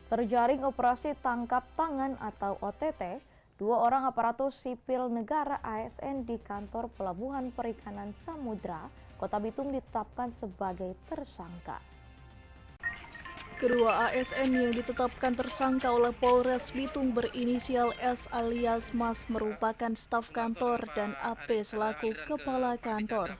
Terjaring operasi tangkap tangan atau OTT, dua orang aparatur sipil negara ASN di kantor Pelabuhan Perikanan Samudra, Kota Bitung ditetapkan sebagai tersangka. Kedua ASN yang ditetapkan tersangka oleh Polres Bitung berinisial S alias Mas merupakan staf kantor dan AP selaku kepala kantor.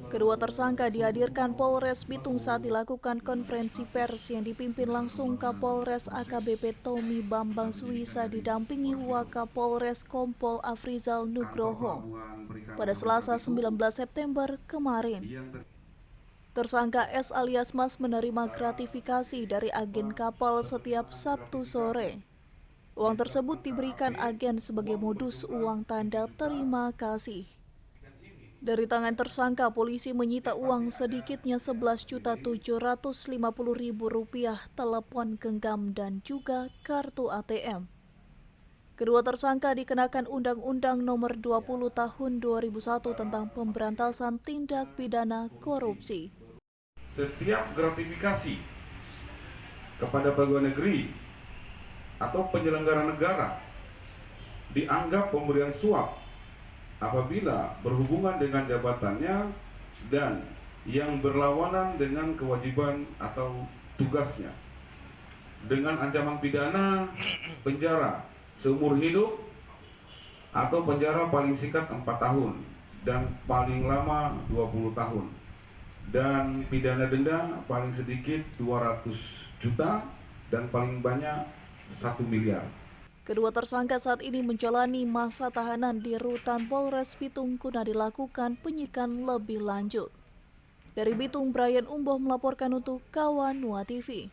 Kedua tersangka dihadirkan Polres Bitung saat dilakukan konferensi pers yang dipimpin langsung Kapolres AKBP Tommy Bambang Suwisa didampingi Wakapolres Kompol Afrizal Nugroho pada Selasa 19 September kemarin. Tersangka S alias Mas menerima gratifikasi dari agen kapal setiap Sabtu sore. Uang tersebut diberikan agen sebagai modus uang tanda terima kasih. Dari tangan tersangka, polisi menyita uang sedikitnya Rp11.750.000, telepon genggam dan juga kartu ATM. Kedua tersangka dikenakan Undang-Undang Nomor 20 Tahun 2001 tentang pemberantasan tindak pidana korupsi. Setiap gratifikasi kepada pegawai negeri atau penyelenggara negara dianggap pemberian suap apabila berhubungan dengan jabatannya dan yang berlawanan dengan kewajiban atau tugasnya, dengan ancaman pidana penjara seumur hidup atau penjara paling singkat 4 tahun dan paling lama 20 tahun dan pidana denda paling sedikit 200 juta dan paling banyak 1 miliar. Kedua tersangka saat ini menjalani masa tahanan di Rutan Polres Bitung guna dilakukan penyidikan lebih lanjut. Dari Bitung, Brian Umboh melaporkan untuk Kawan Nuha TV.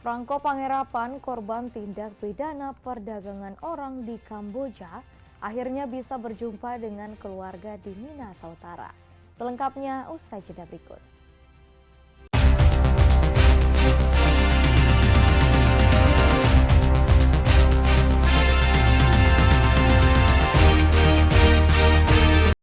Rangko pengerapan korban tindak pidana perdagangan orang di Kamboja akhirnya bisa berjumpa dengan keluarga di Minahasa Utara. Selengkapnya usai jeda berikut.